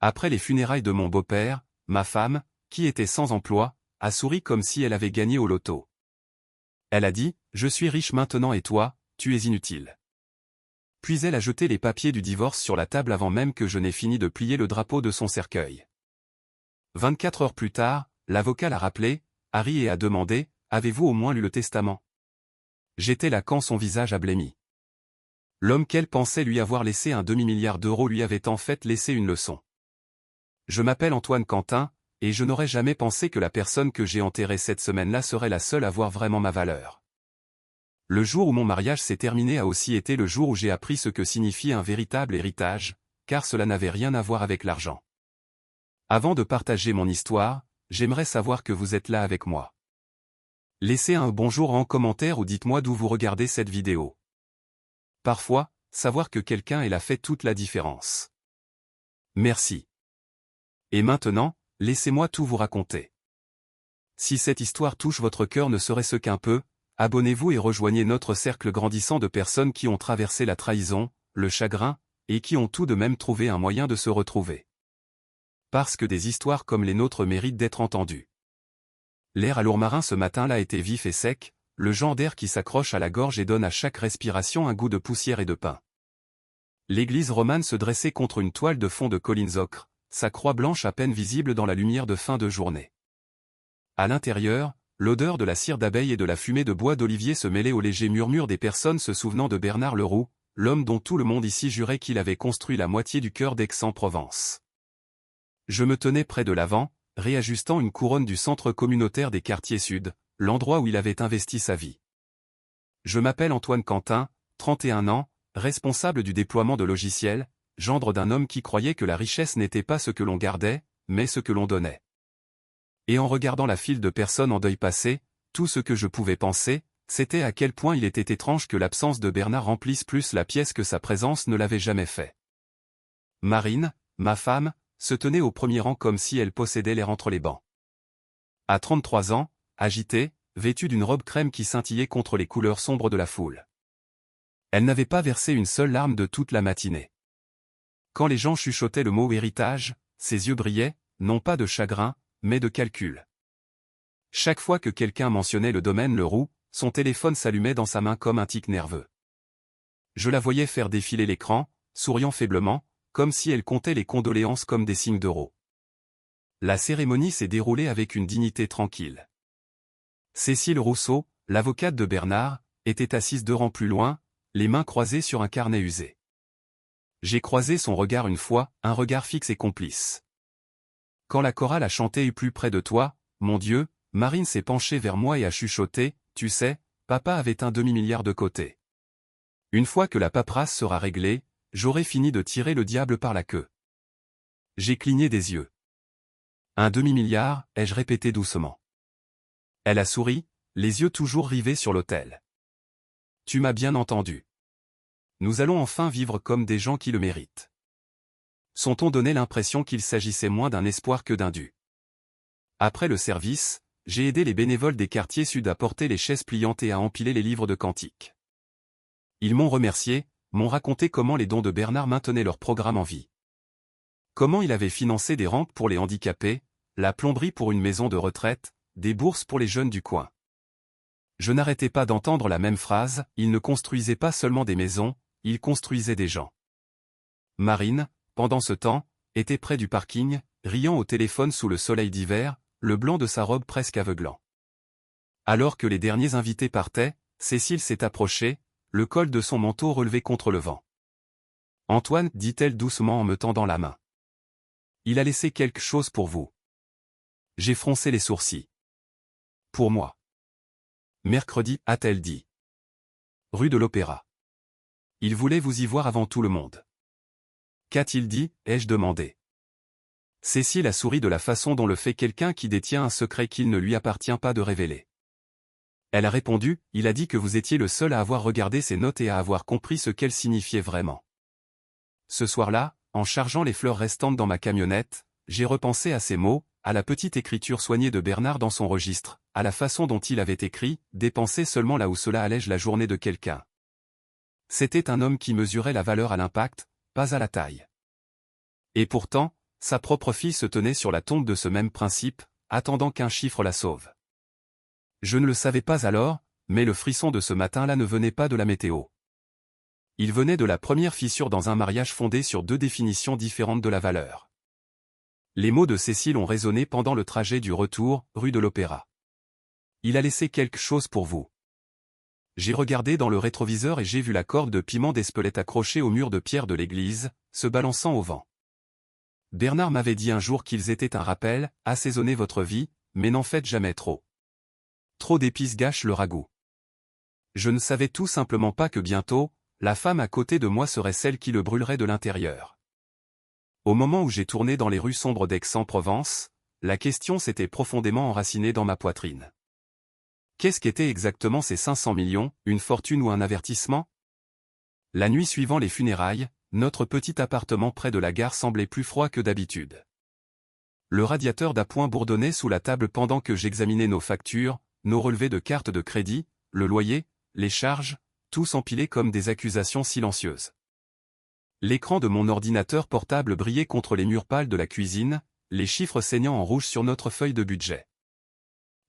Après les funérailles de mon beau-père, ma femme, qui était sans emploi, a souri comme si elle avait gagné au loto. Elle a dit, « Je suis riche maintenant et toi, tu es inutile. » Puis elle a jeté les papiers du divorce sur la table avant même que je n'ai fini de plier le drapeau de son cercueil. 24 heures plus tard, l'avocat l'a rappelé, Harry, et a demandé, « Avez-vous au moins lu le testament ?» J'étais là quand son visage a blêmi. L'homme qu'elle pensait lui avoir laissé un demi-milliard d'euros lui avait en fait laissé une leçon. Je m'appelle Antoine Quentin, et je n'aurais jamais pensé que la personne que j'ai enterrée cette semaine-là serait la seule à voir vraiment ma valeur. Le jour où mon mariage s'est terminé a aussi été le jour où j'ai appris ce que signifie un véritable héritage, car cela n'avait rien à voir avec l'argent. Avant de partager mon histoire, j'aimerais savoir que vous êtes là avec moi. Laissez un bonjour en commentaire ou dites-moi d'où vous regardez cette vidéo. Parfois, savoir que quelqu'un est là fait toute la différence. Merci. Et maintenant, laissez-moi tout vous raconter. Si cette histoire touche votre cœur ne serait-ce qu'un peu, abonnez-vous et rejoignez notre cercle grandissant de personnes qui ont traversé la trahison, le chagrin, et qui ont tout de même trouvé un moyen de se retrouver. Parce que des histoires comme les nôtres méritent d'être entendues. L'air à Lourmarin ce matin-là était vif et sec, le genre d'air qui s'accroche à la gorge et donne à chaque respiration un goût de poussière et de pain. L'église romane se dressait contre une toile de fond de collines ocre, sa croix blanche à peine visible dans la lumière de fin de journée. À l'intérieur, l'odeur de la cire d'abeille et de la fumée de bois d'olivier se mêlait au léger murmure des personnes se souvenant de Bernard Leroux, l'homme dont tout le monde ici jurait qu'il avait construit la moitié du cœur d'Aix-en-Provence. Je me tenais près de l'avant, réajustant une couronne du centre communautaire des quartiers sud, l'endroit où il avait investi sa vie. Je m'appelle Antoine Quentin, 31 ans, responsable du déploiement de logiciels, gendre d'un homme qui croyait que la richesse n'était pas ce que l'on gardait, mais ce que l'on donnait. Et en regardant la file de personnes en deuil passé, tout ce que je pouvais penser, c'était à quel point il était étrange que l'absence de Bernard remplisse plus la pièce que sa présence ne l'avait jamais fait. Marine, ma femme, se tenait au premier rang comme si elle possédait l'air entre les bancs. À 33 ans, agitée, vêtue d'une robe crème qui scintillait contre les couleurs sombres de la foule. Elle n'avait pas versé une seule larme de toute la matinée. Quand les gens chuchotaient le mot héritage, ses yeux brillaient, non pas de chagrin, mais de calcul. Chaque fois que quelqu'un mentionnait le domaine Leroux, son téléphone s'allumait dans sa main comme un tic nerveux. Je la voyais faire défiler l'écran, souriant faiblement, comme si elle comptait les condoléances comme des signes d'euros. La cérémonie s'est déroulée avec une dignité tranquille. Cécile Rousseau, l'avocate de Bernard, était assise 2 rangs plus loin, les mains croisées sur un carnet usé. J'ai croisé son regard une fois, un regard fixe et complice. Quand la chorale a chanté « Et plus près de toi », mon Dieu, Marine s'est penchée vers moi et a chuchoté, « Tu sais, papa avait un demi-milliard de côté. Une fois que la paperasse sera réglée, j'aurai fini de tirer le diable par la queue. » J'ai cligné des yeux. « Un demi-milliard » ai-je répété doucement. Elle a souri, les yeux toujours rivés sur l'autel. « Tu m'as bien entendu. Nous allons enfin vivre comme des gens qui le méritent. » Son ton donnait l'impression qu'il s'agissait moins d'un espoir que d'un dû. Après le service, j'ai aidé les bénévoles des quartiers sud à porter les chaises pliantes et à empiler les livres de cantiques. Ils m'ont remercié, m'ont raconté comment les dons de Bernard maintenaient leur programme en vie. Comment il avait financé des rampes pour les handicapés, la plomberie pour une maison de retraite, des bourses pour les jeunes du coin. Je n'arrêtais pas d'entendre la même phrase, il ne construisait pas seulement des maisons, il construisait des gens. Marine, pendant ce temps, était près du parking, riant au téléphone sous le soleil d'hiver, le blanc de sa robe presque aveuglant. Alors que les derniers invités partaient, Cécile s'est approchée, le col de son manteau relevé contre le vent. « Antoine, dit-elle doucement en me tendant la main. Il a laissé quelque chose pour vous. » J'ai froncé les sourcils. « Pour moi. » Mercredi, a-t-elle dit. Rue de l'Opéra. Il voulait vous y voir avant tout le monde. Qu'a-t-il dit, ai-je demandé. Cécile a souri de la façon dont le fait quelqu'un qui détient un secret qu'il ne lui appartient pas de révéler. Elle a répondu, il a dit que vous étiez le seul à avoir regardé ses notes et à avoir compris ce qu'elles signifiaient vraiment. Ce soir-là, en chargeant les fleurs restantes dans ma camionnette, j'ai repensé à ces mots, à la petite écriture soignée de Bernard dans son registre, à la façon dont il avait écrit, dépenser seulement là où cela allège la journée de quelqu'un. C'était un homme qui mesurait la valeur à l'impact, pas à la taille. Et pourtant, sa propre fille se tenait sur la tombe de ce même principe, attendant qu'un chiffre la sauve. Je ne le savais pas alors, mais le frisson de ce matin-là ne venait pas de la météo. Il venait de la première fissure dans un mariage fondé sur deux définitions différentes de la valeur. Les mots de Cécile ont résonné pendant le trajet du retour, rue de l'Opéra. Il a laissé quelque chose pour vous. J'ai regardé dans le rétroviseur et j'ai vu la corde de piment d'Espelette accrochée au mur de pierre de l'église, se balançant au vent. Bernard m'avait dit un jour qu'ils étaient un rappel, assaisonnez votre vie, mais n'en faites jamais trop. Trop d'épices gâchent le ragoût. Je ne savais tout simplement pas que bientôt, la femme à côté de moi serait celle qui le brûlerait de l'intérieur. Au moment où j'ai tourné dans les rues sombres d'Aix-en-Provence, la question s'était profondément enracinée dans ma poitrine. Qu'est-ce qu'étaient exactement ces 500 millions, une fortune ou un avertissement? La nuit suivant les funérailles, notre petit appartement près de la gare semblait plus froid que d'habitude. Le radiateur d'appoint bourdonnait sous la table pendant que j'examinais nos factures, nos relevés de cartes de crédit, le loyer, les charges, tous empilés comme des accusations silencieuses. L'écran de mon ordinateur portable brillait contre les murs pâles de la cuisine, les chiffres saignant en rouge sur notre feuille de budget.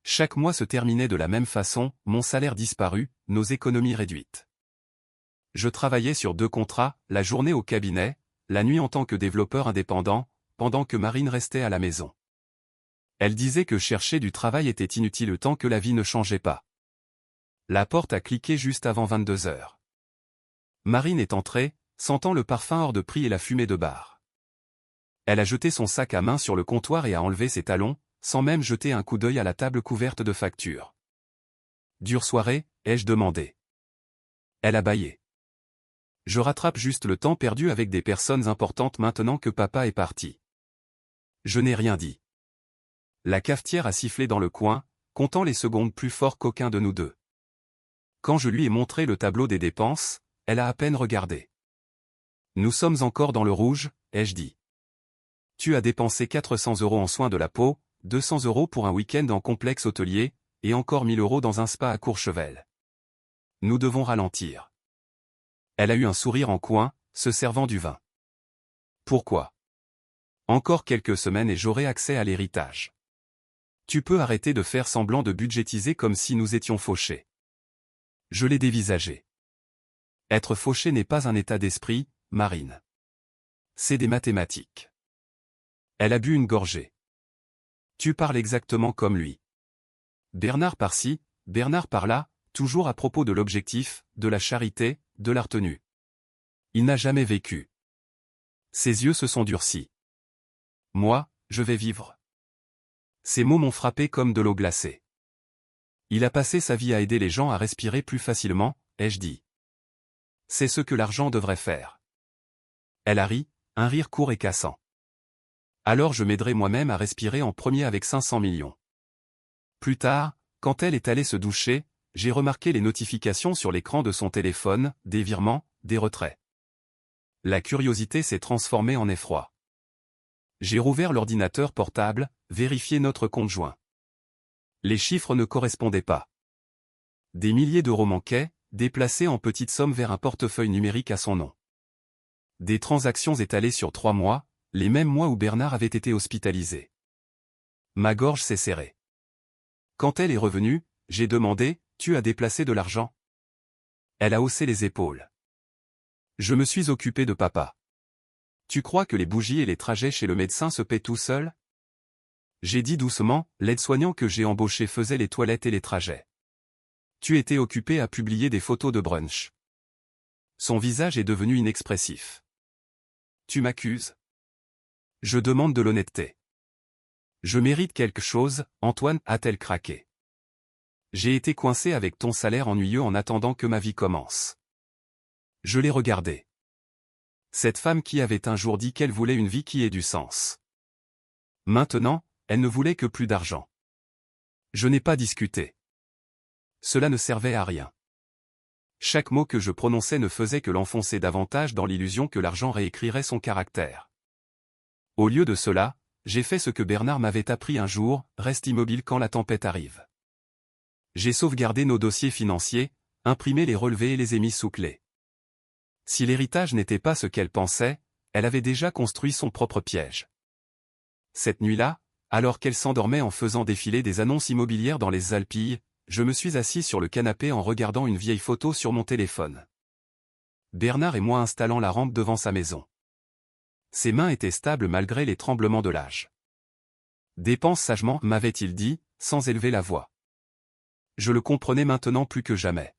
Chaque mois se terminait de la même façon, mon salaire disparu, nos économies réduites. Je travaillais sur 2 contrats, la journée au cabinet, la nuit en tant que développeur indépendant, pendant que Marine restait à la maison. Elle disait que chercher du travail était inutile tant que la vie ne changeait pas. La porte a cliqué juste avant 22 heures. Marine est entrée, sentant le parfum hors de prix et la fumée de bar. Elle a jeté son sac à main sur le comptoir et a enlevé ses talons, sans même jeter un coup d'œil à la table couverte de factures. Dure soirée, ai-je demandé. Elle a bâillé. Je rattrape juste le temps perdu avec des personnes importantes maintenant que papa est parti. Je n'ai rien dit. La cafetière a sifflé dans le coin, comptant les secondes plus fort qu'aucun de nous deux. Quand je lui ai montré le tableau des dépenses, elle a à peine regardé. Nous sommes encore dans le rouge, ai-je dit. Tu as dépensé 400 € en soins de la peau, 200 € pour un week-end en complexe hôtelier, et encore 1000 € dans un spa à Courchevel. Nous devons ralentir. Elle a eu un sourire en coin, se servant du vin. Pourquoi? Encore quelques semaines et j'aurai accès à l'héritage. Tu peux arrêter de faire semblant de budgétiser comme si nous étions fauchés. Je l'ai dévisagé. Être fauché n'est pas un état d'esprit, Marine. C'est des mathématiques. Elle a bu une gorgée. Tu parles exactement comme lui. Bernard par-ci, Bernard par-là, toujours à propos de l'objectif, de la charité, de la retenue. Il n'a jamais vécu. Ses yeux se sont durcis. Moi, je vais vivre. Ces mots m'ont frappé comme de l'eau glacée. Il a passé sa vie à aider les gens à respirer plus facilement, ai-je dit. C'est ce que l'argent devrait faire. Elle a ri, un rire court et cassant. Alors je m'aiderai moi-même à respirer en premier avec 500 millions. Plus tard, quand elle est allée se doucher, j'ai remarqué les notifications sur l'écran de son téléphone, des virements, des retraits. La curiosité s'est transformée en effroi. J'ai rouvert l'ordinateur portable, vérifié notre compte joint. Les chiffres ne correspondaient pas. Des milliers d'euros manquaient, déplacés en petites sommes vers un portefeuille numérique à son nom. Des transactions étalées sur 3 mois, les mêmes mois où Bernard avait été hospitalisé. Ma gorge s'est serrée. Quand elle est revenue, j'ai demandé, « Tu as déplacé de l'argent ?» Elle a haussé les épaules. Je me suis occupé de papa. Tu crois que les bougies et les trajets chez le médecin se paient tout seuls? J'ai dit doucement, l'aide-soignant que j'ai embauché faisait les toilettes et les trajets. Tu étais occupé à publier des photos de brunch. Son visage est devenu inexpressif. Tu m'accuses? Je demande de l'honnêteté. Je mérite quelque chose, Antoine, a-t-elle craqué. J'ai été coincé avec ton salaire ennuyeux en attendant que ma vie commence. Je l'ai regardé. Cette femme qui avait un jour dit qu'elle voulait une vie qui ait du sens. Maintenant, elle ne voulait que plus d'argent. Je n'ai pas discuté. Cela ne servait à rien. Chaque mot que je prononçais ne faisait que l'enfoncer davantage dans l'illusion que l'argent réécrirait son caractère. Au lieu de cela, j'ai fait ce que Bernard m'avait appris un jour, reste immobile quand la tempête arrive. J'ai sauvegardé nos dossiers financiers, imprimé les relevés et les ai mis sous clé. Si l'héritage n'était pas ce qu'elle pensait, elle avait déjà construit son propre piège. Cette nuit-là, alors qu'elle s'endormait en faisant défiler des annonces immobilières dans les Alpilles, je me suis assis sur le canapé en regardant une vieille photo sur mon téléphone. Bernard et moi installant la rampe devant sa maison. Ses mains étaient stables malgré les tremblements de l'âge. Dépense sagement, m'avait-il dit, sans élever la voix. Je le comprenais maintenant plus que jamais.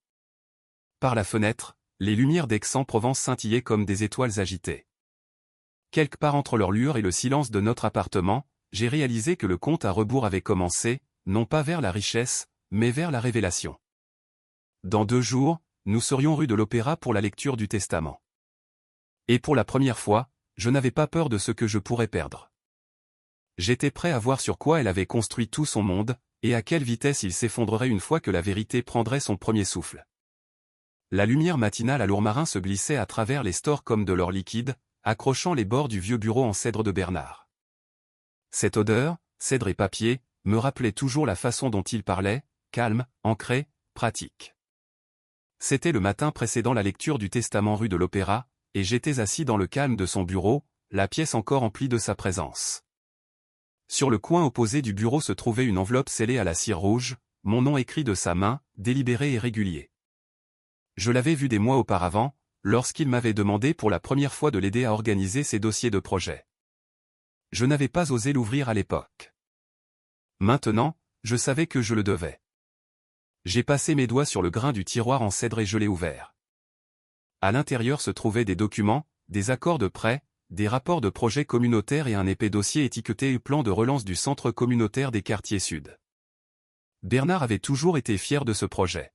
Par la fenêtre, les lumières d'Aix-en-Provence scintillaient comme des étoiles agitées. Quelque part entre leur lueur et le silence de notre appartement, j'ai réalisé que le compte à rebours avait commencé, non pas vers la richesse, mais vers la révélation. Dans 2 jours, nous serions rue de l'Opéra pour la lecture du testament. Et pour la première fois, je n'avais pas peur de ce que je pourrais perdre. J'étais prêt à voir sur quoi elle avait construit tout son monde, et à quelle vitesse il s'effondrerait une fois que la vérité prendrait son premier souffle. La lumière matinale à Lourmarin se glissait à travers les stores comme de l'or liquide, accrochant les bords du vieux bureau en cèdre de Bernard. Cette odeur, cèdre et papier, me rappelait toujours la façon dont il parlait, calme, ancré, pratique. C'était le matin précédant la lecture du testament rue de l'Opéra, et j'étais assis dans le calme de son bureau, la pièce encore emplie de sa présence. Sur le coin opposé du bureau se trouvait une enveloppe scellée à la cire rouge, mon nom écrit de sa main, délibéré et régulier. Je l'avais vu des mois auparavant, lorsqu'il m'avait demandé pour la première fois de l'aider à organiser ses dossiers de projet. Je n'avais pas osé l'ouvrir à l'époque. Maintenant, je savais que je le devais. J'ai passé mes doigts sur le grain du tiroir en cèdre et je l'ai ouvert. À l'intérieur se trouvaient des documents, des accords de prêt, des rapports de projets communautaires et un épais dossier étiqueté plan de relance du centre communautaire des quartiers sud. Bernard avait toujours été fier de ce projet.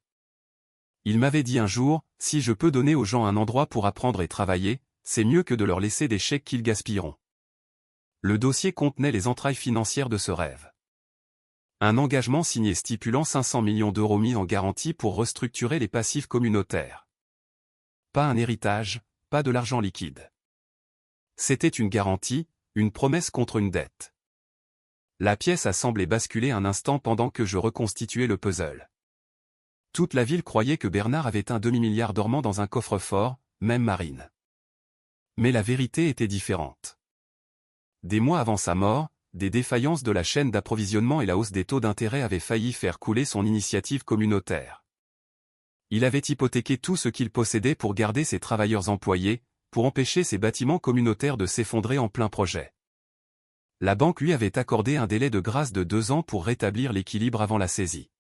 Il m'avait dit un jour, si je peux donner aux gens un endroit pour apprendre et travailler, c'est mieux que de leur laisser des chèques qu'ils gaspilleront. Le dossier contenait les entrailles financières de ce rêve. Un engagement signé stipulant 500 millions d'euros mis en garantie pour restructurer les passifs communautaires. Pas un héritage, pas de l'argent liquide. C'était une garantie, une promesse contre une dette. La pièce a semblé basculer un instant pendant que je reconstituais le puzzle. Toute la ville croyait que Bernard avait un demi-milliard dormant dans un coffre-fort, même Marine. Mais la vérité était différente. Des mois avant sa mort, des défaillances de la chaîne d'approvisionnement et la hausse des taux d'intérêt avaient failli faire couler son initiative communautaire. Il avait hypothéqué tout ce qu'il possédait pour garder ses travailleurs employés, pour empêcher ses bâtiments communautaires de s'effondrer en plein projet. La banque lui avait accordé un délai de grâce de 2 ans pour rétablir l'équilibre avant la saisie.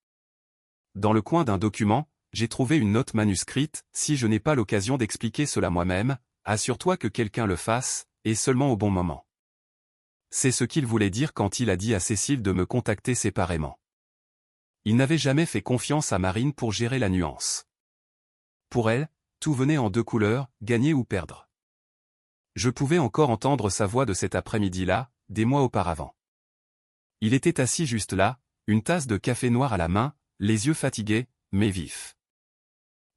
Dans le coin d'un document, j'ai trouvé une note manuscrite, si je n'ai pas l'occasion d'expliquer cela moi-même, assure-toi que quelqu'un le fasse, et seulement au bon moment. C'est ce qu'il voulait dire quand il a dit à Cécile de me contacter séparément. Il n'avait jamais fait confiance à Marine pour gérer la nuance. Pour elle, tout venait en 2 couleurs, gagner ou perdre. Je pouvais encore entendre sa voix de cet après-midi-là, des mois auparavant. Il était assis juste là, une tasse de café noir à la main, les yeux fatigués, mais vifs.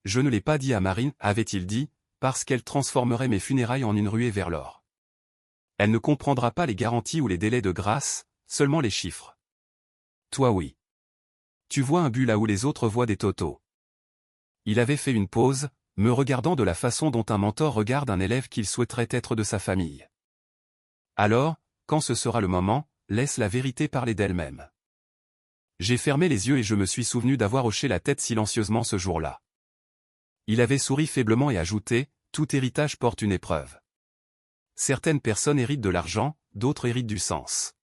Je ne l'ai pas dit à Marine, avait-il dit, parce qu'elle transformerait mes funérailles en une ruée vers l'or. Elle ne comprendra pas les garanties ou les délais de grâce, seulement les chiffres. Toi oui. Tu vois un but là où les autres voient des totaux. Il avait fait une pause, me regardant de la façon dont un mentor regarde un élève qu'il souhaiterait être de sa famille. Alors, quand ce sera le moment, laisse la vérité parler d'elle-même. J'ai fermé les yeux et je me suis souvenu d'avoir hoché la tête silencieusement ce jour-là. Il avait souri faiblement et ajouté, tout héritage porte une épreuve. Certaines personnes héritent de l'argent, d'autres héritent du sens.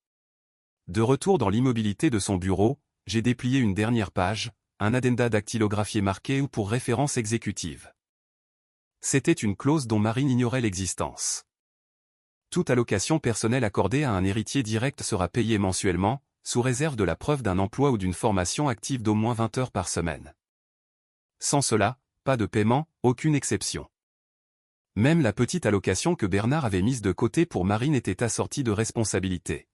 De retour dans l'immobilité de son bureau, j'ai déplié une dernière page, un addenda dactylographié marqué ou pour référence exécutive. C'était une clause dont Marine ignorait l'existence. Toute allocation personnelle accordée à un héritier direct sera payée mensuellement, sous réserve de la preuve d'un emploi ou d'une formation active d'au moins 20 heures par semaine. Sans cela, pas de paiement, aucune exception. Même la petite allocation que Bernard avait mise de côté pour Marine était assortie de responsabilités.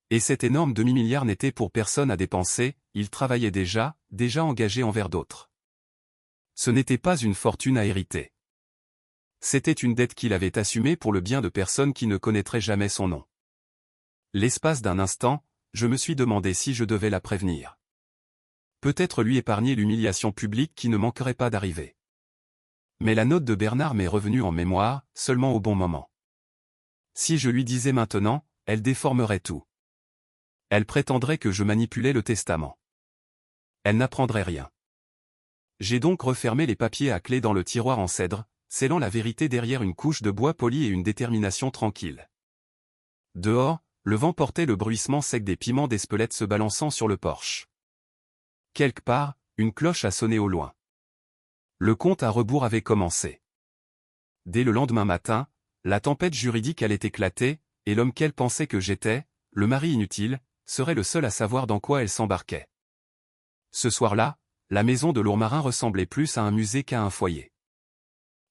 Et cet énorme demi-milliard n'était pour personne à dépenser, il travaillait déjà engagé envers d'autres. Ce n'était pas une fortune à hériter. C'était une dette qu'il avait assumée pour le bien de personnes qui ne connaîtraient jamais son nom. L'espace d'un instant, je me suis demandé si je devais la prévenir. Peut-être lui épargner l'humiliation publique qui ne manquerait pas d'arriver. Mais la note de Bernard m'est revenue en mémoire, seulement au bon moment. Si je lui disais maintenant, elle déformerait tout. Elle prétendrait que je manipulais le testament. Elle n'apprendrait rien. J'ai donc refermé les papiers à clé dans le tiroir en cèdre, scellant la vérité derrière une couche de bois poli et une détermination tranquille. Dehors, le vent portait le bruissement sec des piments d'Espelette se balançant sur le porche. Quelque part, une cloche a sonné au loin. Le compte à rebours avait commencé. Dès le lendemain matin, la tempête juridique allait éclater, et l'homme qu'elle pensait que j'étais, le mari inutile, serait le seul à savoir dans quoi elle s'embarquait. Ce soir-là, la maison de Lourmarin ressemblait plus à un musée qu'à un foyer.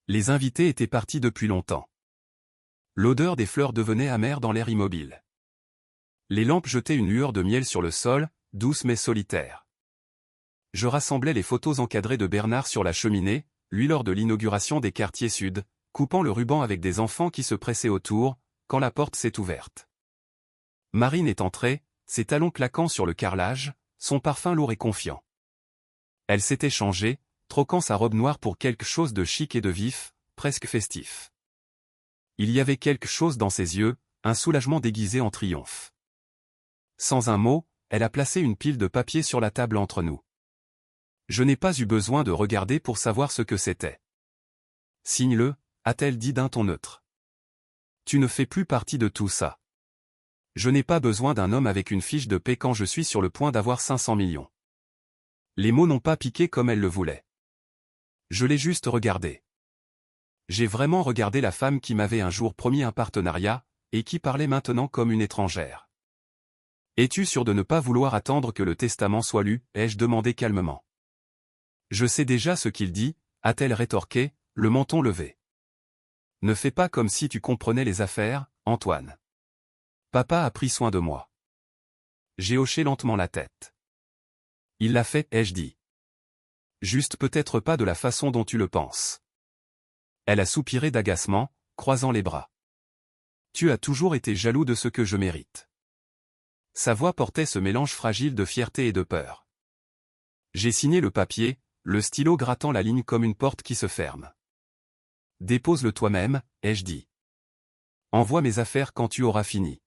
Les invités étaient partis depuis longtemps. L'odeur des fleurs devenait amère dans l'air immobile. Les lampes jetaient une lueur de miel sur le sol, douce mais solitaire. Je rassemblais les photos encadrées de Bernard sur la cheminée, lui lors de l'inauguration des quartiers sud, coupant le ruban avec des enfants qui se pressaient autour, quand la porte s'est ouverte. Marine est entrée, ses talons claquant sur le carrelage, son parfum lourd et confiant. Elle s'était changée, troquant sa robe noire pour quelque chose de chic et de vif, presque festif. Il y avait quelque chose dans ses yeux, un soulagement déguisé en triomphe. Sans un mot, elle a placé une pile de papier sur la table entre nous. Je n'ai pas eu besoin de regarder pour savoir ce que c'était. « Signe-le », a-t-elle dit d'un ton neutre. « Tu ne fais plus partie de tout ça. Je n'ai pas besoin d'un homme avec une fiche de paie quand je suis sur le point d'avoir 500 millions. » Les mots n'ont pas piqué comme elle le voulait. Je l'ai juste regardé. J'ai vraiment regardé la femme qui m'avait un jour promis un partenariat, et qui parlait maintenant comme une étrangère. « Es-tu sûr de ne pas vouloir attendre que le testament soit lu ?» ai-je demandé calmement. « Je sais déjà ce qu'il dit », a-t-elle rétorqué, le menton levé. « Ne fais pas comme si tu comprenais les affaires, Antoine. Papa a pris soin de moi. » J'ai hoché lentement la tête. « Il l'a fait, ai-je dit. Juste peut-être pas de la façon dont tu le penses. » Elle a soupiré d'agacement, croisant les bras. « Tu as toujours été jaloux de ce que je mérite. » Sa voix portait ce mélange fragile de fierté et de peur. J'ai signé le papier, le stylo grattant la ligne comme une porte qui se ferme. « Dépose-le toi-même, ai-je dit. Envoie mes affaires quand tu auras fini. »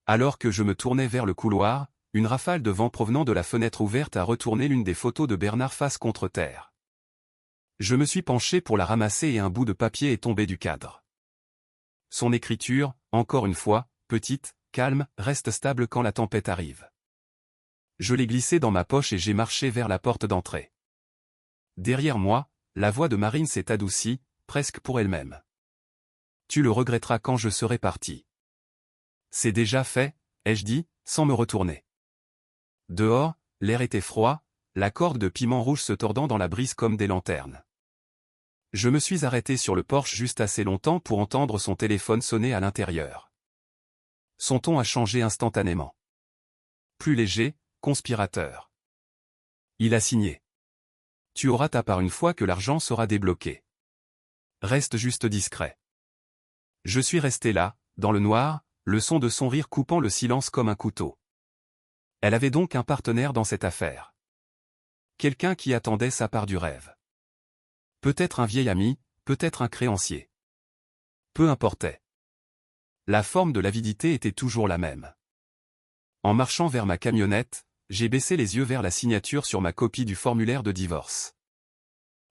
Alors que je me tournais vers le couloir, une rafale de vent provenant de la fenêtre ouverte a retourné l'une des photos de Bernard face contre terre. Je me suis penché pour la ramasser et un bout de papier est tombé du cadre. Son écriture, encore une fois, petite, calme, reste stable quand la tempête arrive. Je l'ai glissé dans ma poche et j'ai marché vers la porte d'entrée. Derrière moi, la voix de Marine s'est adoucie, presque pour elle-même. « Tu le regretteras quand je serai parti. »« C'est déjà fait, » ai-je dit, sans me retourner. Dehors, l'air était froid, la corde de piment rouge se tordant dans la brise comme des lanternes. Je me suis arrêté sur le porche juste assez longtemps pour entendre son téléphone sonner à l'intérieur. Son ton a changé instantanément. Plus léger, conspirateur. Il a signé. « Tu auras ta part une fois que l'argent sera débloqué. Reste juste discret. » Je suis resté là, dans le noir, le son de son rire coupant le silence comme un couteau. Elle avait donc un partenaire dans cette affaire. Quelqu'un qui attendait sa part du rêve. Peut-être un vieil ami, peut-être un créancier. Peu importait. La forme de l'avidité était toujours la même. En marchant vers ma camionnette, j'ai baissé les yeux vers la signature sur ma copie du formulaire de divorce.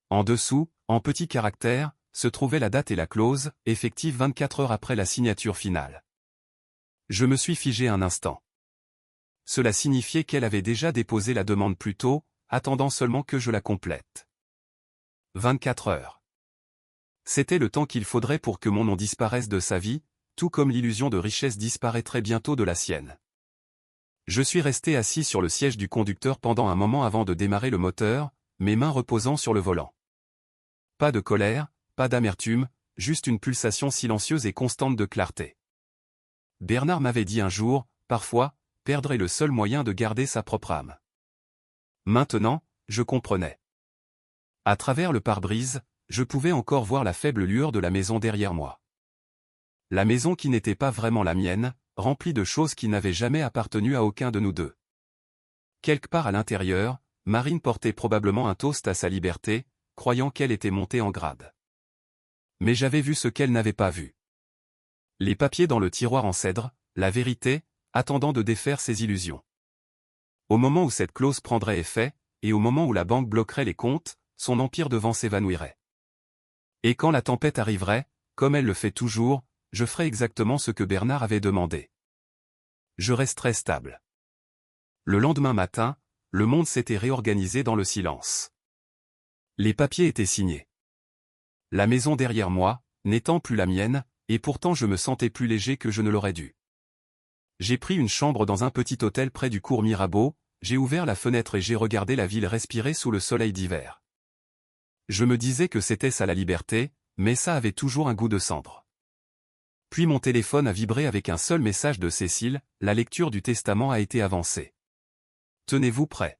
En dessous, en petits caractères, se trouvait la date et la clause, effective 24 heures après la signature finale. Je me suis figé un instant. Cela signifiait qu'elle avait déjà déposé la demande plus tôt, attendant seulement que je la complète. 24 heures. C'était le temps qu'il faudrait pour que mon nom disparaisse de sa vie, tout comme l'illusion de richesse disparaîtrait bientôt de la sienne. Je suis resté assis sur le siège du conducteur pendant un moment avant de démarrer le moteur, mes mains reposant sur le volant. Pas de colère, pas d'amertume, juste une pulsation silencieuse et constante de clarté. Bernard m'avait dit un jour, parfois, perdre est le seul moyen de garder sa propre âme. Maintenant, je comprenais. À travers le pare-brise, je pouvais encore voir la faible lueur de la maison derrière moi. La maison qui n'était pas vraiment la mienne, remplie de choses qui n'avaient jamais appartenu à aucun de nous deux. Quelque part à l'intérieur, Marine portait probablement un toast à sa liberté, croyant qu'elle était montée en grade. Mais j'avais vu ce qu'elle n'avait pas vu. Les papiers dans le tiroir en cèdre, la vérité, attendant de défaire ses illusions. Au moment où cette clause prendrait effet, et au moment où la banque bloquerait les comptes, son empire devant s'évanouirait. Et quand la tempête arriverait, comme elle le fait toujours, je ferai exactement ce que Bernard avait demandé. Je resterai stable. Le lendemain matin, le monde s'était réorganisé dans le silence. Les papiers étaient signés. La maison derrière moi, n'étant plus la mienne, et pourtant je me sentais plus léger que je ne l'aurais dû. J'ai pris une chambre dans un petit hôtel près du cours Mirabeau, j'ai ouvert la fenêtre et j'ai regardé la ville respirer sous le soleil d'hiver. Je me disais que c'était ça la liberté, mais ça avait toujours un goût de cendre. Puis mon téléphone a vibré avec un seul message de Cécile, la lecture du testament a été avancée. Tenez-vous prêts.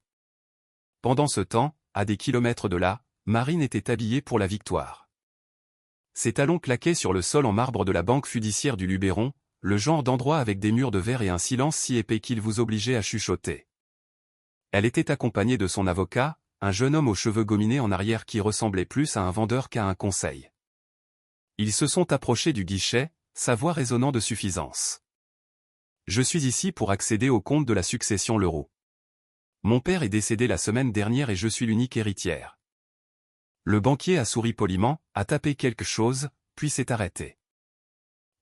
Pendant ce temps, à des kilomètres de là, Marine était habillée pour la victoire. Ses talons claquaient sur le sol en marbre de la banque fiduciaire du Luberon, le genre d'endroit avec des murs de verre et un silence si épais qu'il vous obligeait à chuchoter. Elle était accompagnée de son avocat, un jeune homme aux cheveux gominés en arrière qui ressemblait plus à un vendeur qu'à un conseil. Ils se sont approchés du guichet, sa voix résonnant de suffisance. Je suis ici pour accéder au compte de la succession Leroux. Mon père est décédé la semaine dernière et je suis l'unique héritière. Le banquier a souri poliment, a tapé quelque chose, puis s'est arrêté.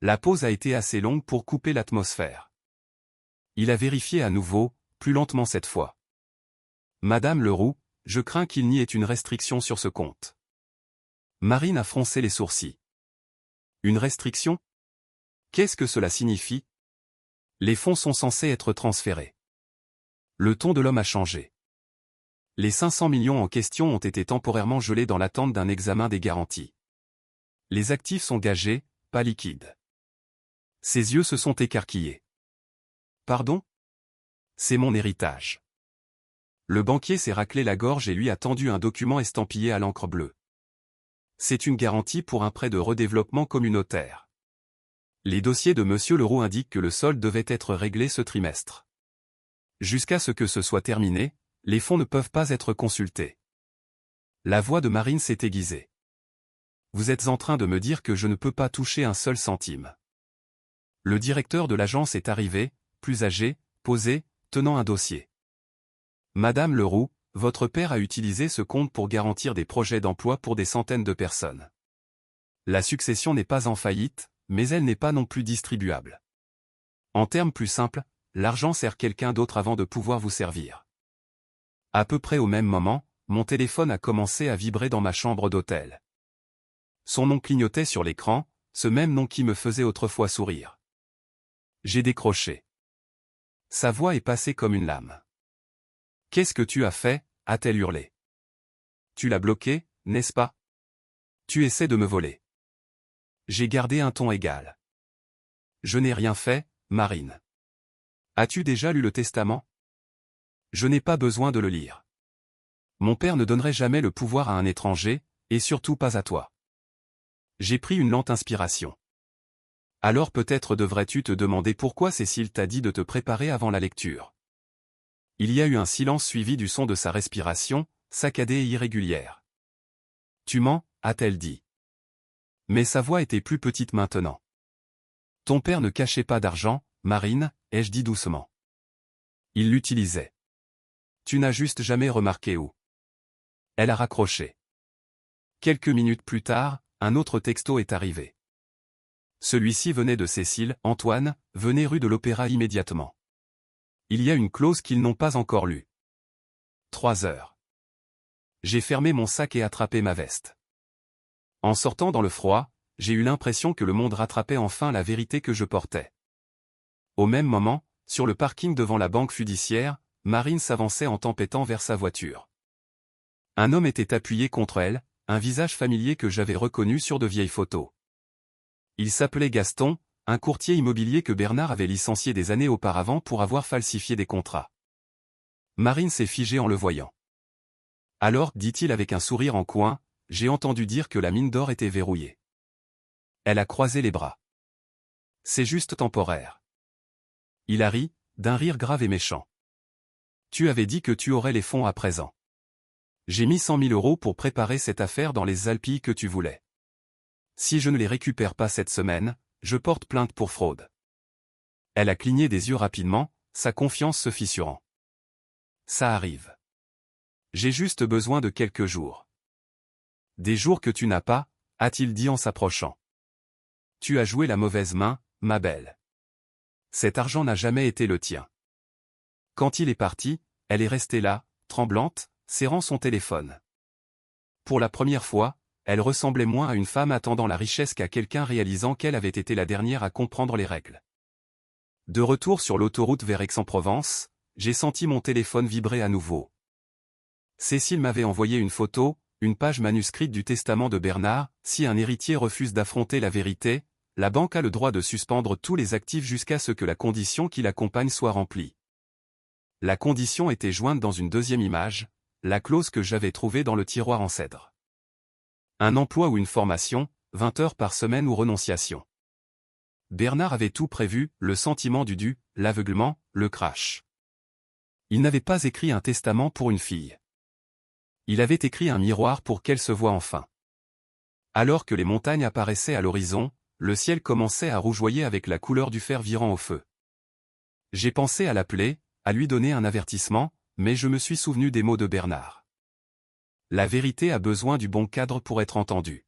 La pause a été assez longue pour couper l'atmosphère. Il a vérifié à nouveau, plus lentement cette fois. Madame Leroux, je crains qu'il n'y ait une restriction sur ce compte. Marine a froncé les sourcils. Une restriction? Qu'est-ce que cela signifie? Les fonds sont censés être transférés. Le ton de l'homme a changé. Les 500 millions en question ont été temporairement gelés dans l'attente d'un examen des garanties. Les actifs sont gagés, pas liquides. Ses yeux se sont écarquillés. Pardon? C'est mon héritage. Le banquier s'est raclé la gorge et lui a tendu un document estampillé à l'encre bleue. C'est une garantie pour un prêt de redéveloppement communautaire. Les dossiers de Monsieur Leroux indiquent que le solde devait être réglé ce trimestre. Jusqu'à ce que ce soit terminé, les fonds ne peuvent pas être consultés. La voix de Marine s'est aiguisée. Vous êtes en train de me dire que je ne peux pas toucher un seul centime. Le directeur de l'agence est arrivé, plus âgé, posé, tenant un dossier. Madame Leroux, votre père a utilisé ce compte pour garantir des projets d'emploi pour des centaines de personnes. La succession n'est pas en faillite, mais elle n'est pas non plus distribuable. En termes plus simples, l'argent sert quelqu'un d'autre avant de pouvoir vous servir. À peu près au même moment, mon téléphone a commencé à vibrer dans ma chambre d'hôtel. Son nom clignotait sur l'écran, ce même nom qui me faisait autrefois sourire. J'ai décroché. Sa voix est passée comme une lame. « Qu'est-ce que tu as fait ?» a-t-elle hurlé. « Tu l'as bloqué, n'est-ce pas ? Tu essaies de me voler. » J'ai gardé un ton égal. « Je n'ai rien fait, Marine. » « As-tu déjà lu le testament ? » ?»« Je n'ai pas besoin de le lire. Mon père ne donnerait jamais le pouvoir à un étranger, et surtout pas à toi. » J'ai pris une lente inspiration. « Alors peut-être devrais-tu te demander pourquoi Cécile t'a dit de te préparer avant la lecture. » Il y a eu un silence suivi du son de sa respiration, saccadée et irrégulière. « Tu mens, a-t-elle dit. » Mais sa voix était plus petite maintenant. « Ton père ne cachait pas d'argent, Marine, ai-je dit doucement. Il l'utilisait. Tu n'as juste jamais remarqué où. » Elle a raccroché. Quelques minutes plus tard, un autre texto est arrivé. Celui-ci venait de Cécile. « Antoine, venez rue de l'Opéra immédiatement. Il y a une clause qu'ils n'ont pas encore lue. 3 heures. » J'ai fermé mon sac et attrapé ma veste. En sortant dans le froid, j'ai eu l'impression que le monde rattrapait enfin la vérité que je portais. Au même moment, sur le parking devant la banque fiduciaire, Marine s'avançait en tempêtant vers sa voiture. Un homme était appuyé contre elle, un visage familier que j'avais reconnu sur de vieilles photos. Il s'appelait Gaston, un courtier immobilier que Bernard avait licencié des années auparavant pour avoir falsifié des contrats. Marine s'est figée en le voyant. Alors, dit-il avec un sourire en coin, j'ai entendu dire que la mine d'or était verrouillée. Elle a croisé les bras. C'est juste temporaire. Il a ri, d'un rire grave et méchant. Tu avais dit que tu aurais les fonds à présent. J'ai mis 100 000 € pour préparer cette affaire dans les Alpilles que tu voulais. Si je ne les récupère pas cette semaine, je porte plainte pour fraude. Elle a cligné des yeux rapidement, sa confiance se fissurant. Ça arrive. J'ai juste besoin de quelques jours. Des jours que tu n'as pas, a-t-il dit en s'approchant. Tu as joué la mauvaise main, ma belle. Cet argent n'a jamais été le tien. Quand il est parti, elle est restée là, tremblante, serrant son téléphone. Pour la première fois, elle ressemblait moins à une femme attendant la richesse qu'à quelqu'un réalisant qu'elle avait été la dernière à comprendre les règles. De retour sur l'autoroute vers Aix-en-Provence, j'ai senti mon téléphone vibrer à nouveau. Cécile m'avait envoyé une photo, une page manuscrite du testament de Bernard. Si un héritier refuse d'affronter la vérité, la banque a le droit de suspendre tous les actifs jusqu'à ce que la condition qui l'accompagne soit remplie. La condition était jointe dans une deuxième image, la clause que j'avais trouvée dans le tiroir en cèdre. Un emploi ou une formation, 20 heures par semaine ou renonciation. Bernard avait tout prévu, le sentiment du dû, l'aveuglement, le crash. Il n'avait pas écrit un testament pour une fille. Il avait écrit un miroir pour qu'elle se voie enfin. Alors que les montagnes apparaissaient à l'horizon, le ciel commençait à rougeoyer avec la couleur du fer virant au feu. J'ai pensé à l'appeler, à lui donner un avertissement, mais je me suis souvenu des mots de Bernard. La vérité a besoin du bon cadre pour être entendue.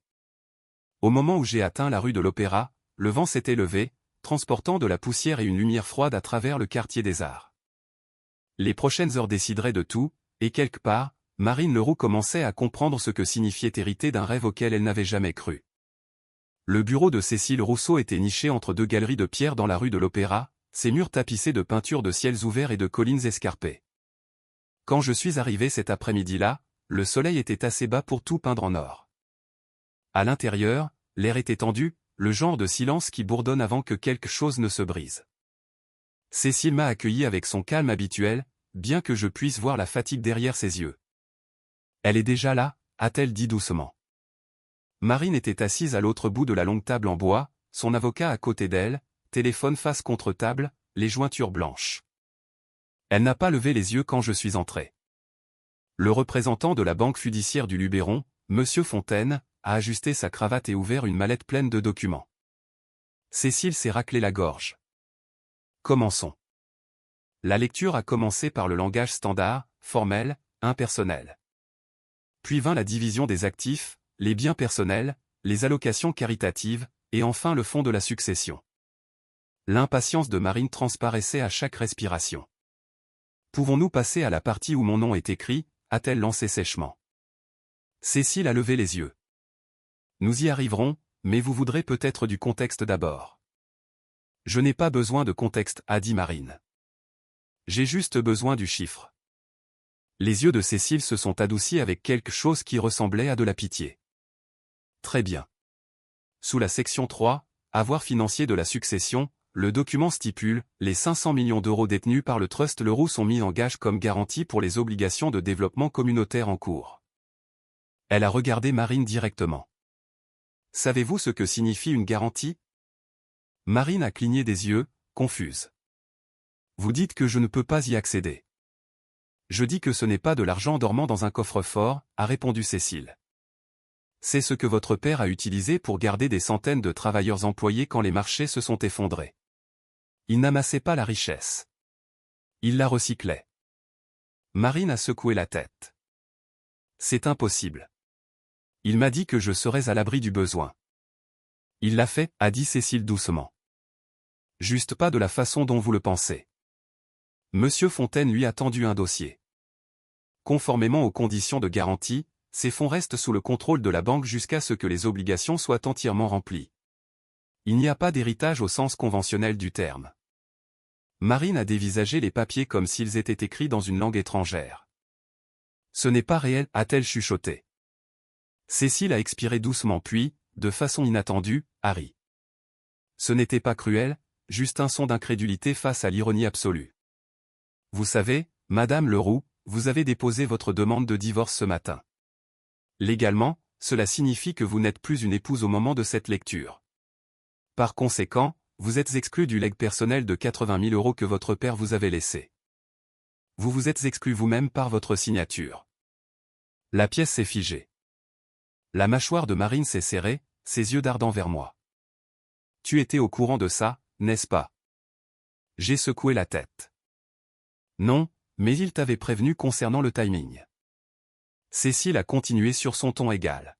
Au moment où j'ai atteint la rue de l'Opéra, le vent s'était levé, transportant de la poussière et une lumière froide à travers le quartier des Arts. Les prochaines heures décideraient de tout, et quelque part, Marine Leroux commençait à comprendre ce que signifiait hériter d'un rêve auquel elle n'avait jamais cru. Le bureau de Cécile Rousseau était niché entre deux galeries de pierre dans la rue de l'Opéra, ses murs tapissés de peintures de ciels ouverts et de collines escarpées. Quand je suis arrivé cet après-midi-là, le soleil était assez bas pour tout peindre en or. À l'intérieur, l'air était tendu, le genre de silence qui bourdonne avant que quelque chose ne se brise. Cécile m'a accueilli avec son calme habituel, bien que je puisse voir la fatigue derrière ses yeux. « Elle est déjà là » a-t-elle dit doucement. Marine était assise à l'autre bout de la longue table en bois, son avocat à côté d'elle, téléphone face contre table, les jointures blanches. Elle n'a pas levé les yeux quand je suis entré. Le représentant de la banque fiduciaire du Luberon, Monsieur Fontaine, a ajusté sa cravate et ouvert une mallette pleine de documents. Cécile s'est raclé la gorge. Commençons. La lecture a commencé par le langage standard, formel, impersonnel. Puis vint la division des actifs, les biens personnels, les allocations caritatives, et enfin le fonds de la succession. L'impatience de Marine transparaissait à chaque respiration. « Pouvons-nous passer à la partie où mon nom est écrit » a-t-elle lancé sèchement. Cécile a levé les yeux. « Nous y arriverons, mais vous voudrez peut-être du contexte d'abord. »« Je n'ai pas besoin de contexte » a dit Marine. « J'ai juste besoin du chiffre. » Les yeux de Cécile se sont adoucis avec quelque chose qui ressemblait à de la pitié. « Très bien. » Sous la section 3, avoir financier de la succession, le document stipule, les 500 millions d'euros détenus par le Trust Leroux sont mis en gage comme garantie pour les obligations de développement communautaire en cours. Elle a regardé Marine directement. Savez-vous ce que signifie une garantie? Marine a cligné des yeux, confuse. Vous dites que je ne peux pas y accéder. Je dis que ce n'est pas de l'argent dormant dans un coffre-fort, a répondu Cécile. C'est ce que votre père a utilisé pour garder des centaines de travailleurs employés quand les marchés se sont effondrés. Il n'amassait pas la richesse. Il la recyclait. Marine a secoué la tête. C'est impossible. Il m'a dit que je serais à l'abri du besoin. Il l'a fait, a dit Cécile doucement. Juste pas de la façon dont vous le pensez. Monsieur Fontaine lui a tendu un dossier. Conformément aux conditions de garantie, ces fonds restent sous le contrôle de la banque jusqu'à ce que les obligations soient entièrement remplies. Il n'y a pas d'héritage au sens conventionnel du terme. Marine a dévisagé les papiers comme s'ils étaient écrits dans une langue étrangère. Ce n'est pas réel, a-t-elle chuchoté. Cécile a expiré doucement puis, de façon inattendue, a ri. Ce n'était pas cruel, juste un son d'incrédulité face à l'ironie absolue. Vous savez, Madame Leroux, vous avez déposé votre demande de divorce ce matin. Légalement, cela signifie que vous n'êtes plus une épouse au moment de cette lecture. Par conséquent, vous êtes exclu du legs personnel de 80 000 € que votre père vous avait laissé. Vous vous êtes exclu vous-même par votre signature. La pièce s'est figée. La mâchoire de Marine s'est serrée, ses yeux dardant vers moi. Tu étais au courant de ça, n'est-ce pas? J'ai secoué la tête. Non, mais il t'avait prévenu concernant le timing. Cécile a continué sur son ton égal.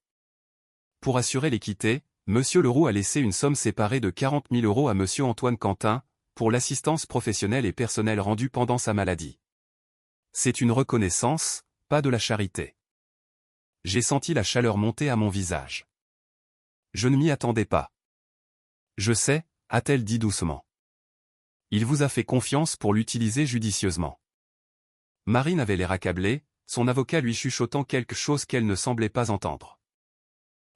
Pour assurer l'équité, Monsieur Leroux a laissé une somme séparée de 40 000 € à Monsieur Antoine Quentin, pour l'assistance professionnelle et personnelle rendue pendant sa maladie. C'est une reconnaissance, pas de la charité. J'ai senti la chaleur monter à mon visage. Je ne m'y attendais pas. Je sais, a-t-elle dit doucement. Il vous a fait confiance pour l'utiliser judicieusement. Marine avait l'air accablée, son avocat lui chuchotant quelque chose qu'elle ne semblait pas entendre.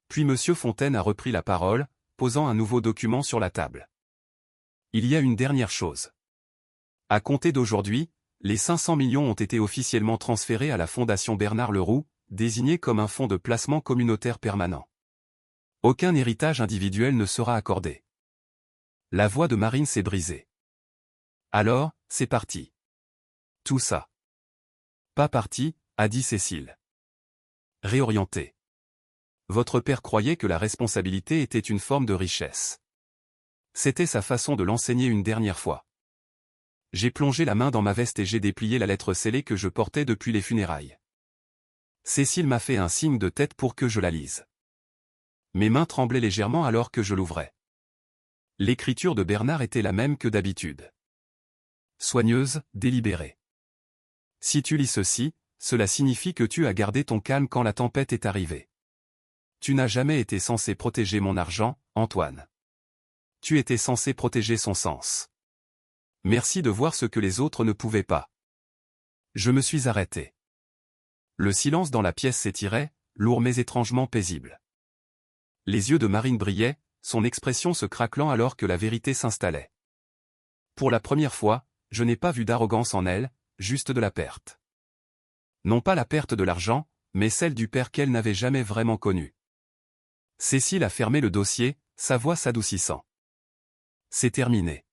Puis Monsieur Fontaine a repris la parole, posant un nouveau document sur la table. Il y a une dernière chose. À compter d'aujourd'hui, les 500 millions ont été officiellement transférés à la Fondation Bernard Leroux, désignée comme un fonds de placement communautaire permanent. Aucun héritage individuel ne sera accordé. La voix de Marine s'est brisée. Alors, c'est parti. Tout ça. Pas parti, a dit Cécile. Réorienté. Votre père croyait que la responsabilité était une forme de richesse. C'était sa façon de l'enseigner une dernière fois. J'ai plongé la main dans ma veste et j'ai déplié la lettre scellée que je portais depuis les funérailles. Cécile m'a fait un signe de tête pour que je la lise. Mes mains tremblaient légèrement alors que je l'ouvrais. L'écriture de Bernard était la même que d'habitude. Soigneuse, délibérée. Si tu lis ceci, cela signifie que tu as gardé ton calme quand la tempête est arrivée. Tu n'as jamais été censé protéger mon argent, Antoine. Tu étais censé protéger son sens. Merci de voir ce que les autres ne pouvaient pas. Je me suis arrêté. Le silence dans la pièce s'étirait, lourd mais étrangement paisible. Les yeux de Marine brillaient, son expression se craquelant alors que la vérité s'installait. Pour la première fois, je n'ai pas vu d'arrogance en elle, juste de la perte. Non pas la perte de l'argent, mais celle du père qu'elle n'avait jamais vraiment connu. Cécile a fermé le dossier, sa voix s'adoucissant. C'est terminé.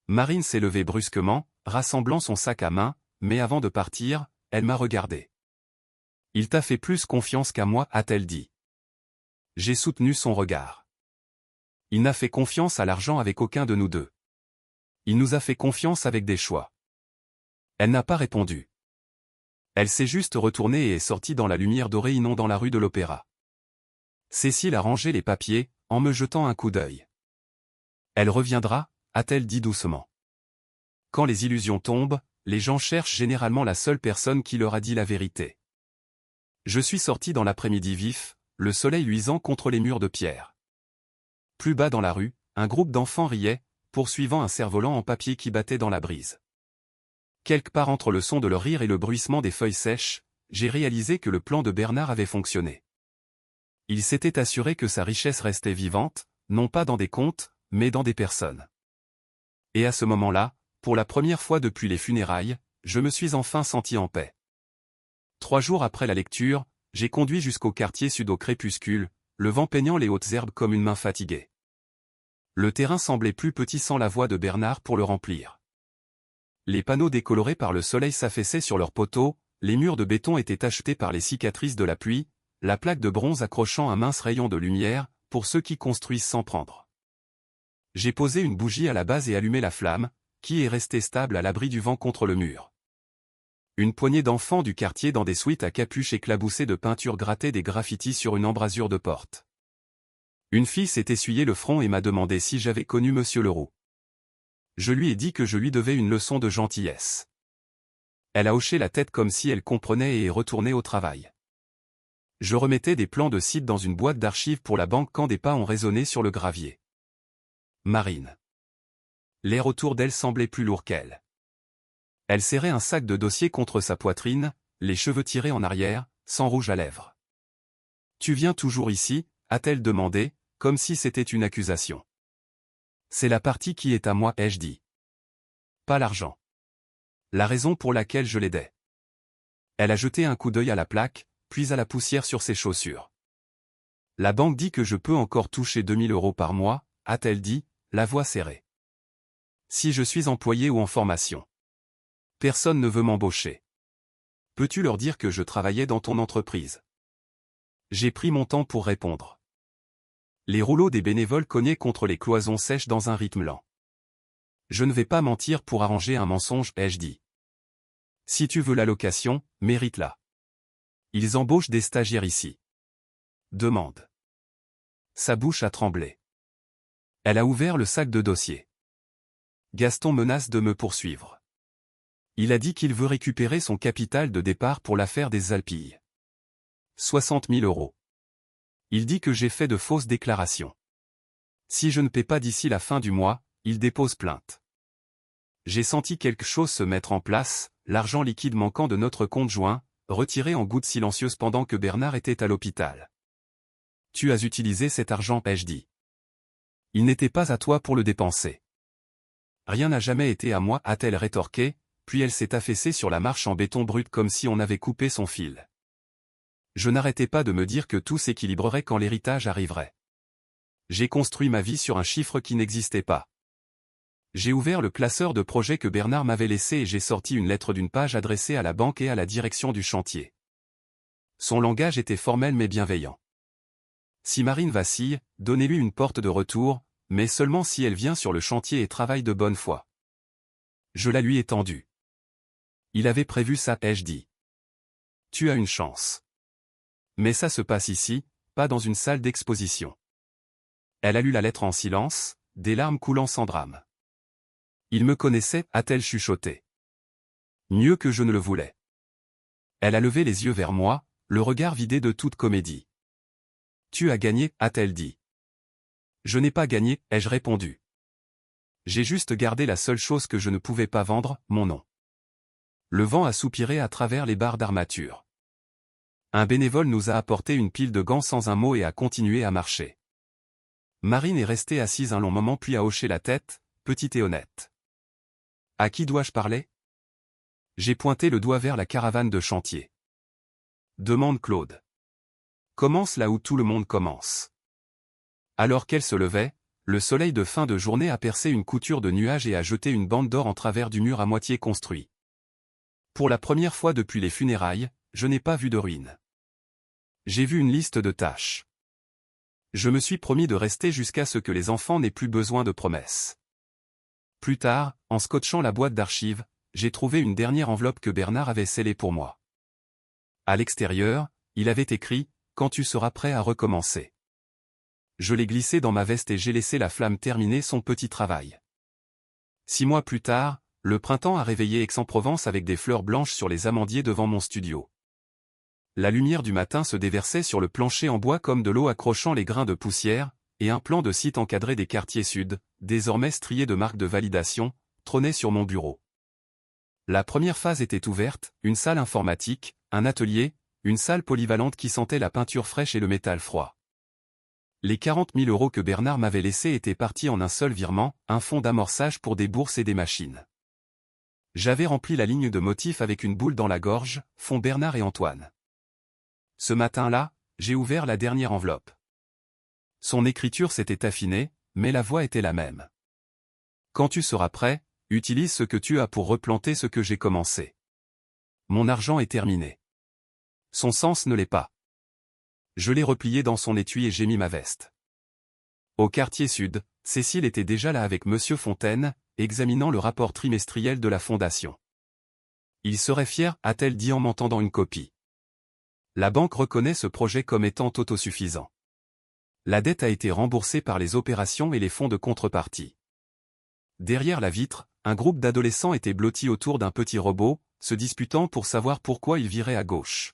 Marine s'est levée brusquement, rassemblant son sac à main, mais avant de partir, elle m'a regardé. Il t'a fait plus confiance qu'à moi, a-t-elle dit. J'ai soutenu son regard. Il n'a fait confiance à l'argent avec aucun de nous deux. Il nous a fait confiance avec des choix. Elle n'a pas répondu. Elle s'est juste retournée et est sortie dans la lumière dorée inondant la rue de l'Opéra. Cécile a rangé les papiers, en me jetant un coup d'œil. Elle reviendra, a-t-elle dit doucement. Quand les illusions tombent, les gens cherchent généralement la seule personne qui leur a dit la vérité. Je suis sorti dans l'après-midi vif, le soleil luisant contre les murs de pierre. Plus bas dans la rue, un groupe d'enfants riait, poursuivant un cerf-volant en papier qui battait dans la brise. Quelque part entre le son de leur rire et le bruissement des feuilles sèches, j'ai réalisé que le plan de Bernard avait fonctionné. Il s'était assuré que sa richesse restait vivante, non pas dans des comptes, mais dans des personnes. Et à ce moment-là, pour la première fois depuis les funérailles, je me suis enfin senti en paix. 3 jours après la lecture, j'ai conduit jusqu'au quartier sud au crépuscule, le vent peignant les hautes herbes comme une main fatiguée. Le terrain semblait plus petit sans la voix de Bernard pour le remplir. Les panneaux décolorés par le soleil s'affaissaient sur leurs poteaux, les murs de béton étaient tachetés par les cicatrices de la pluie, la plaque de bronze accrochant un mince rayon de lumière, pour ceux qui construisent sans prendre. J'ai posé une bougie à la base et allumé la flamme, qui est restée stable à l'abri du vent contre le mur. Une poignée d'enfants du quartier dans des suites à capuche éclaboussées de peinture grattaient des graffitis sur une embrasure de porte. Une fille s'est essuyé le front et m'a demandé si j'avais connu Monsieur Leroux. Je lui ai dit que je lui devais une leçon de gentillesse. Elle a hoché la tête comme si elle comprenait et est retournée au travail. Je remettais des plans de site dans une boîte d'archives pour la banque quand des pas ont résonné sur le gravier. Marine. L'air autour d'elle semblait plus lourd qu'elle. Elle serrait un sac de dossiers contre sa poitrine, les cheveux tirés en arrière, sans rouge à lèvres. « Tu viens toujours ici ?» a-t-elle demandé, comme si c'était une accusation. « C'est la partie qui est à moi, ai-je dit. Pas l'argent. La raison pour laquelle je l'aidais. » Elle a jeté un coup d'œil à la plaque, puis à la poussière sur ses chaussures. « La banque dit que je peux encore toucher 2000 € par mois, a-t-elle dit, la voix serrée. Si je suis employé ou en formation. Personne ne veut m'embaucher. Peux-tu leur dire que je travaillais dans ton entreprise? J'ai pris mon temps pour répondre. Les rouleaux des bénévoles cognaient contre les cloisons sèches dans un rythme lent. Je ne vais pas mentir pour arranger un mensonge, ai-je dit. Si tu veux l'allocation, mérite-la. Ils embauchent des stagiaires ici. Demande. Sa bouche a tremblé. Elle a ouvert le sac de dossier. Gaston menace de me poursuivre. Il a dit qu'il veut récupérer son capital de départ pour l'affaire des Alpilles. 60 000 €. Il dit que j'ai fait de fausses déclarations. Si je ne paie pas d'ici la fin du mois, il dépose plainte. J'ai senti quelque chose se mettre en place, l'argent liquide manquant de notre compte joint, retiré en gouttes silencieuses pendant que Bernard était à l'hôpital. Tu as utilisé cet argent, ai-je dit. Il n'était pas à toi pour le dépenser. Rien n'a jamais été à moi, a-t-elle rétorqué, puis elle s'est affaissée sur la marche en béton brut comme si on avait coupé son fil. Je n'arrêtais pas de me dire que tout s'équilibrerait quand l'héritage arriverait. J'ai construit ma vie sur un chiffre qui n'existait pas. J'ai ouvert le classeur de projets que Bernard m'avait laissé et j'ai sorti une lettre d'une page adressée à la banque et à la direction du chantier. Son langage était formel mais bienveillant. Si Marine vacille, donnez-lui une porte de retour, mais seulement si elle vient sur le chantier et travaille de bonne foi. Je la lui ai tendue. Il avait prévu ça, ai-je dit. Tu as une chance. Mais ça se passe ici, pas dans une salle d'exposition. Elle a lu la lettre en silence, des larmes coulant sans drame. Il me connaissait, a-t-elle chuchoté. Mieux que je ne le voulais. Elle a levé les yeux vers moi, le regard vidé de toute comédie. Tu as gagné, a-t-elle dit. Je n'ai pas gagné, ai-je répondu. J'ai juste gardé la seule chose que je ne pouvais pas vendre, mon nom. Le vent a soupiré à travers les barres d'armature. Un bénévole nous a apporté une pile de gants sans un mot et a continué à marcher. Marine est restée assise un long moment puis a hoché la tête, petite et honnête. À qui dois-je parler? J'ai pointé le doigt vers la caravane de chantier. Demande Claude. Commence là où tout le monde commence. Alors qu'elle se levait, le soleil de fin de journée a percé une couture de nuages et a jeté une bande d'or en travers du mur à moitié construit. Pour la première fois depuis les funérailles, je n'ai pas vu de ruines. J'ai vu une liste de tâches. Je me suis promis de rester jusqu'à ce que les enfants n'aient plus besoin de promesses. Plus tard, en scotchant la boîte d'archives, j'ai trouvé une dernière enveloppe que Bernard avait scellée pour moi. À l'extérieur, il avait écrit « Quand tu seras prêt à recommencer ». Je l'ai glissé dans ma veste et j'ai laissé la flamme terminer son petit travail. 6 mois plus tard, le printemps a réveillé Aix-en-Provence avec des fleurs blanches sur les amandiers devant mon studio. La lumière du matin se déversait sur le plancher en bois comme de l'eau accrochant les grains de poussière, et un plan de site encadré des quartiers sud, désormais strié de marques de validation, trônait sur mon bureau. La première phase était ouverte, une salle informatique, un atelier, une salle polyvalente qui sentait la peinture fraîche et le métal froid. Les 40 000 € que Bernard m'avait laissés étaient partis en un seul virement, un fonds d'amorçage pour des bourses et des machines. J'avais rempli la ligne de motifs avec une boule dans la gorge, font Bernard et Antoine. Ce matin-là, j'ai ouvert la dernière enveloppe. Son écriture s'était affinée, mais la voix était la même. Quand tu seras prêt, utilise ce que tu as pour replanter ce que j'ai commencé. Mon argent est terminé. Son sens ne l'est pas. Je l'ai replié dans son étui et j'ai mis ma veste. Au quartier sud, Cécile était déjà là avec Monsieur Fontaine, examinant le rapport trimestriel de la fondation. Il serait fier, a-t-elle dit en m'en tendant une copie. La banque reconnaît ce projet comme étant autosuffisant. La dette a été remboursée par les opérations et les fonds de contrepartie. Derrière la vitre, un groupe d'adolescents était blotti autour d'un petit robot, se disputant pour savoir pourquoi il virait à gauche.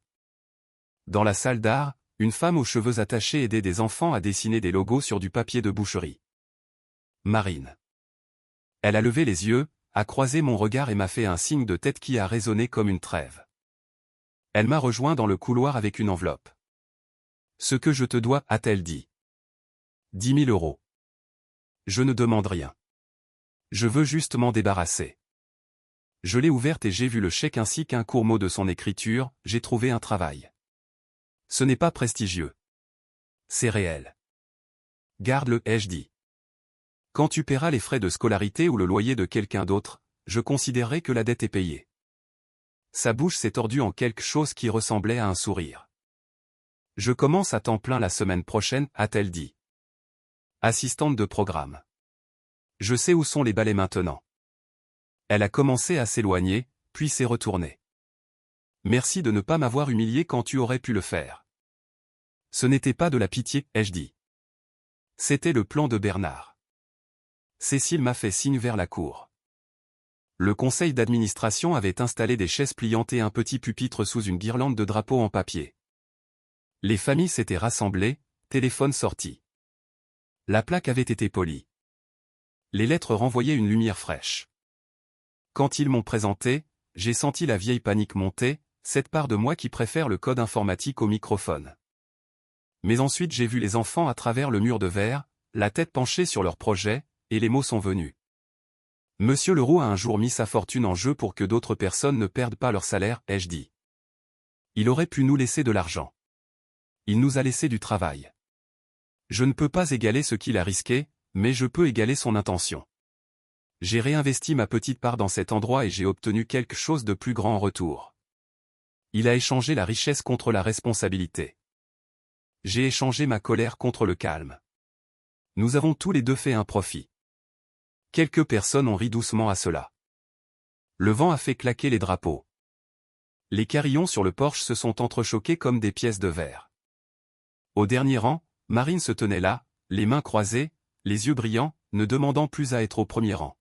Dans la salle d'art, une femme aux cheveux attachés aidait des enfants à dessiner des logos sur du papier de boucherie. Marine. Elle a levé les yeux, a croisé mon regard et m'a fait un signe de tête qui a résonné comme une trêve. Elle m'a rejoint dans le couloir avec une enveloppe. Ce que je te dois, a-t-elle dit. 10 000 €. Je ne demande rien. Je veux juste m'en débarrasser. Je l'ai ouverte et j'ai vu le chèque ainsi qu'un court mot de son écriture, j'ai trouvé un travail. Ce n'est pas prestigieux. C'est réel. Garde-le, ai-je dit. Quand tu paieras les frais de scolarité ou le loyer de quelqu'un d'autre, je considérerai que la dette est payée. Sa bouche s'est tordue en quelque chose qui ressemblait à un sourire. Je commence à temps plein la semaine prochaine, a-t-elle dit. Assistante de programme. Je sais où sont les balais maintenant. Elle a commencé à s'éloigner, puis s'est retournée. Merci de ne pas m'avoir humilié quand tu aurais pu le faire. Ce n'était pas de la pitié, ai-je dit. C'était le plan de Bernard. Cécile m'a fait signe vers la cour. Le conseil d'administration avait installé des chaises pliantes et un petit pupitre sous une guirlande de drapeaux en papier. Les familles s'étaient rassemblées, téléphone sorti. La plaque avait été polie. Les lettres renvoyaient une lumière fraîche. Quand ils m'ont présenté, j'ai senti la vieille panique monter, cette part de moi qui préfère le code informatique au microphone. Mais ensuite j'ai vu les enfants à travers le mur de verre, la tête penchée sur leur projet, et les mots sont venus. Monsieur Leroux a un jour mis sa fortune en jeu pour que d'autres personnes ne perdent pas leur salaire, ai-je dit. Il aurait pu nous laisser de l'argent. Il nous a laissé du travail. Je ne peux pas égaler ce qu'il a risqué, mais je peux égaler son intention. J'ai réinvesti ma petite part dans cet endroit et j'ai obtenu quelque chose de plus grand en retour. Il a échangé la richesse contre la responsabilité. J'ai échangé ma colère contre le calme. Nous avons tous les deux fait un profit. Quelques personnes ont ri doucement à cela. Le vent a fait claquer les drapeaux. Les carillons sur le porche se sont entrechoqués comme des pièces de verre. Au dernier rang, Marine se tenait là, les mains croisées, les yeux brillants, ne demandant plus à être au premier rang.